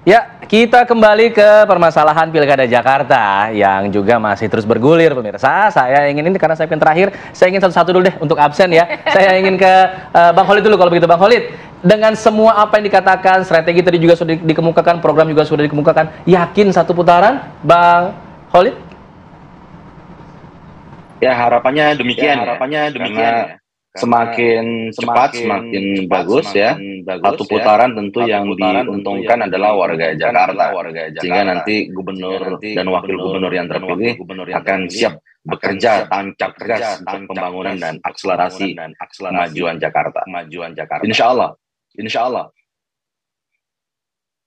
Ya, kita kembali ke permasalahan Pilkada Jakarta yang juga masih terus bergulir, pemirsa. Saya ingin ini karena saya ingin terakhir, saya ingin satu-satu dulu deh untuk absen ya. Saya ingin ke Bang Khalid dulu kalau begitu, Bang Khalid. Dengan semua apa yang dikatakan, strategi tadi juga sudah dikemukakan, program juga sudah dikemukakan, yakin satu putaran, Bang Khalid? Ya harapannya demikian, karena semakin cepat semakin bagus ya. Satu putaran tentu yang diuntungkan adalah warga Jakarta, sehingga nanti gubernur dan wakil gubernur yang terpilih akan siap bekerja tancap gas untuk pembangunan dan akselerasi kemajuan Jakarta. Insya Allah, insya Allah.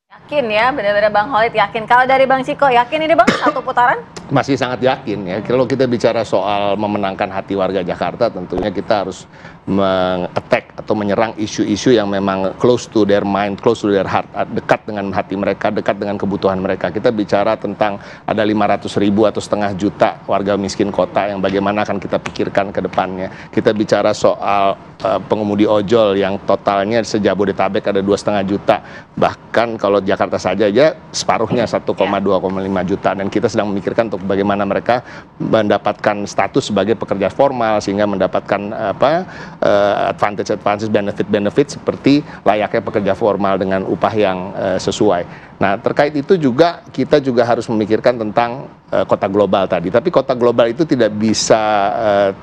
Yakin ya, benar-benar Bang Khalid yakin. Kalau dari Bang Ciko, yakin ini Bang satu putaran? Masih sangat yakin ya. Kalau kita bicara soal memenangkan hati warga Jakarta, tentunya kita harus meng-attack atau menyerang isu-isu yang memang close to their mind, close to their heart, dekat dengan hati mereka, dekat dengan kebutuhan mereka. Kita bicara tentang ada 500.000 atau setengah juta warga miskin kota yang bagaimana akan kita pikirkan ke depannya. Kita bicara soal pengemudi ojol yang totalnya se-Jabodetabek ada 2,5 juta. Bahkan kalau Jakarta saja aja separuhnya 1,2,5 juta, dan kita sedang memikirkan untuk bagaimana mereka mendapatkan status sebagai pekerja formal sehingga mendapatkan advantage, benefit seperti layaknya pekerja formal dengan upah yang sesuai. Nah, terkait itu juga kita juga harus memikirkan tentang kota global tadi. Tapi kota global itu tidak bisa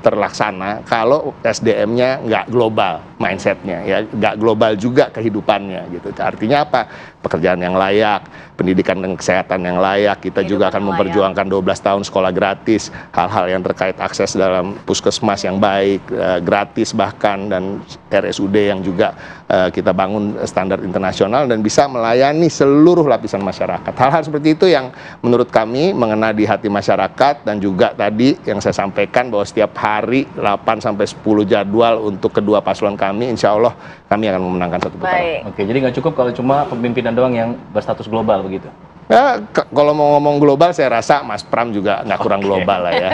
terlaksana kalau SDM-nya nggak global mindset-nya, ya nggak global juga kehidupannya gitu. Artinya apa? Pekerjaan yang layak, pendidikan dan kesehatan yang layak. Kita juga akan memperjuangkan 12 tahun sekolah gratis, hal-hal yang terkait akses dalam puskesmas yang baik, gratis bahkan, dan RSUD yang juga kita bangun standar internasional dan bisa melayani seluruh lapisan masyarakat. Hal-hal seperti itu yang menurut kami mengena di hati masyarakat, dan juga tadi yang saya sampaikan bahwa setiap hari 8-10 jadwal untuk kedua paslon kami, insya Allah kami akan memenangkan satu putaran. Oke, jadi nggak cukup kalau cuma pemimpinan doang yang berstatus global begitu? Ya, kalau mau ngomong global, saya rasa Mas Pram juga nggak kurang global lah ya.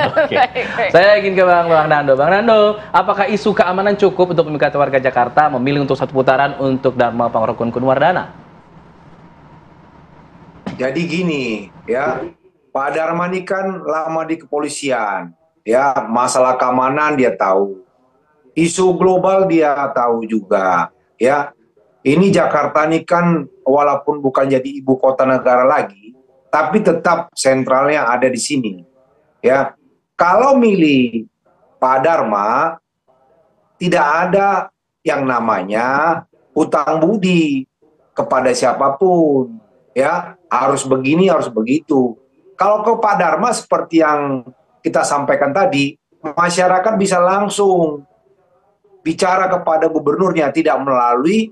Saya ingin ke Bang Nando. Bang Nando, apakah isu keamanan cukup untuk memikat warga Jakarta memilih untuk satu putaran untuk Dharma Pangrokun Wardana? Jadi gini, ya, Pak Dharma ini kan lama di kepolisian, ya, masalah keamanan dia tahu, isu global dia tahu juga, ya. Ini Jakarta ini kan walaupun bukan jadi ibu kota negara lagi, tapi tetap sentralnya ada di sini, ya. Kalau milih Pak Dharma, tidak ada yang namanya hutang budi kepada siapapun, ya, harus begini, harus begitu. Kalau ke Pak Dharma seperti yang kita sampaikan tadi, masyarakat bisa langsung bicara kepada gubernurnya, tidak melalui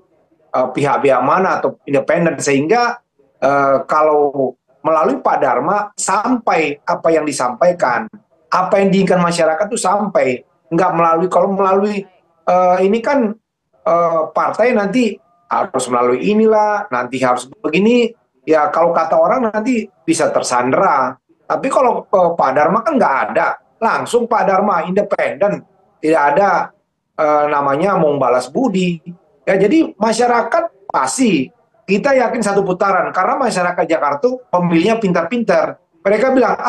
pihak-pihak mana atau independen, sehingga kalau melalui Pak Dharma sampai apa yang disampaikan, apa yang diinginkan masyarakat itu sampai, nggak melalui, kalau melalui ini kan partai nanti harus melalui inilah, nanti harus begini, ya kalau kata orang nanti bisa tersandera. Tapi kalau Pak Dharma kan nggak ada, langsung Pak Dharma independen, tidak ada namanya mau balas budi. Ya, jadi masyarakat pasti kita yakin satu putaran, karena masyarakat Jakarta pemilihnya pintar-pintar. Mereka bilang,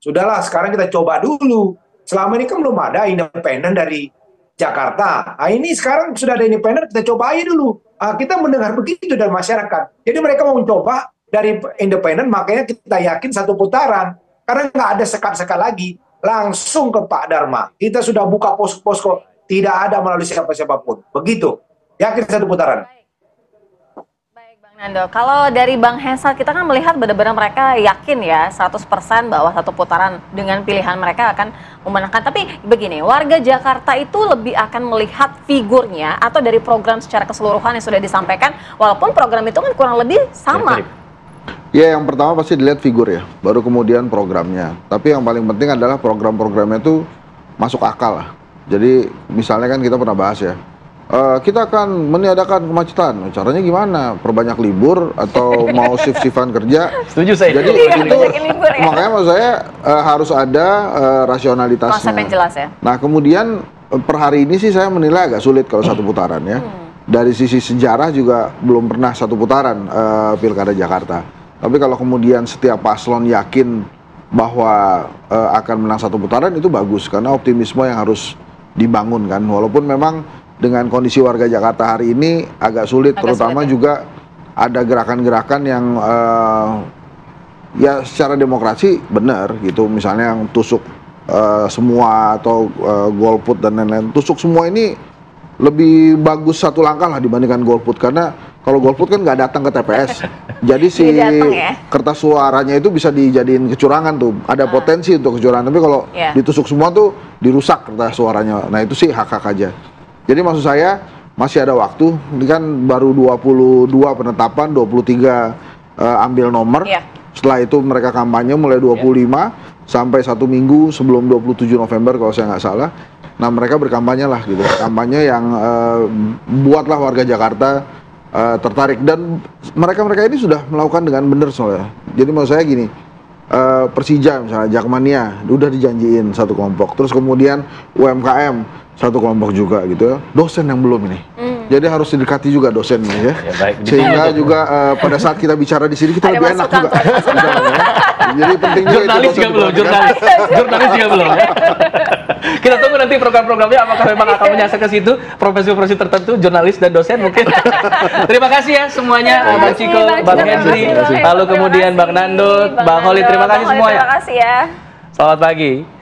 sudahlah sekarang kita coba dulu. Selama ini kan belum ada independen dari Jakarta. Nah, ini sekarang sudah ada independen, kita coba aja dulu. Kita mendengar begitu dari masyarakat. Jadi mereka mau mencoba dari independen, makanya kita yakin satu putaran. Karena nggak ada sekat-sekat lagi. Langsung ke Pak Dharma. Kita sudah buka posko-posko, tidak ada melalui siapa-siapa pun. Begitu. Yakin satu putaran. Baik Bang Nando, kalau dari Bang Hensal kita kan melihat benar-benar mereka yakin ya 100% bahwa satu putaran dengan pilihan mereka akan memenangkan. Tapi begini, warga Jakarta itu lebih akan melihat figurnya atau dari program secara keseluruhan yang sudah disampaikan, walaupun program itu kan kurang lebih sama. Ya, yang pertama pasti dilihat figur ya, baru kemudian programnya. Tapi yang paling penting adalah program-programnya itu masuk akal lah. Jadi misalnya kan kita pernah bahas ya, kita akan meniadakan kemacetan. Caranya gimana? Perbanyak libur atau mau shift-shiftan kerja? Setuju saya. Jadi itu makanya maksud saya harus ada rasionalitasnya. Konsep yang jelas ya. Nah, kemudian per hari ini sih saya menilai agak sulit kalau satu putaran ya. dari sisi sejarah juga belum pernah satu putaran Pilkada Jakarta. Tapi kalau kemudian setiap paslon yakin bahwa akan menang satu putaran, itu bagus karena optimisme yang harus dibangun kan. Walaupun memang dengan kondisi warga Jakarta hari ini agak sulit, terutama sulit, ya. juga ada gerakan-gerakan yang ya secara demokrasi benar gitu, misalnya yang tusuk semua atau golput dan lain-lain. Tusuk semua ini lebih bagus satu langkah lah dibandingkan golput, karena kalau golput kan nggak datang ke TPS, jadi si kertas suaranya itu bisa dijadiin kecurangan tuh, ada potensi untuk kecurangan. Tapi kalau ditusuk semua tuh dirusak kertas suaranya. Nah itu sih hak-hak aja. Jadi maksud saya masih ada waktu. Ini kan baru 22 penetapan, 23 ambil nomor. Setelah itu mereka kampanye mulai 25 sampai 1 minggu sebelum 27 November kalau saya nggak salah. Nah mereka berkampanye lah gitu, kampanye yang buatlah warga Jakarta tertarik, dan mereka ini sudah melakukan dengan benar soalnya. Jadi maksud saya gini, Persija misalnya, Jakmania udah dijanjiin satu kelompok, terus kemudian UMKM satu kelompok juga gitu, dosen yang belum ini. Jadi harus didekati juga dosennya ya. Baik, sehingga juga pada saat kita bicara di sini kita lebih enak juga. Jadi penting juga jurnalis juga belum, jurnalis juga belum ya. Kita tunggu nanti program-programnya apakah memang akan menyasar ke situ profesi-profesi tertentu, jurnalis dan dosen mungkin. Terima kasih ya semuanya, Bang Ciko, Bang Henry, lalu kemudian Bang Nando, Bang Holly, terima kasih semuanya. Terima kasih ya. Selamat pagi.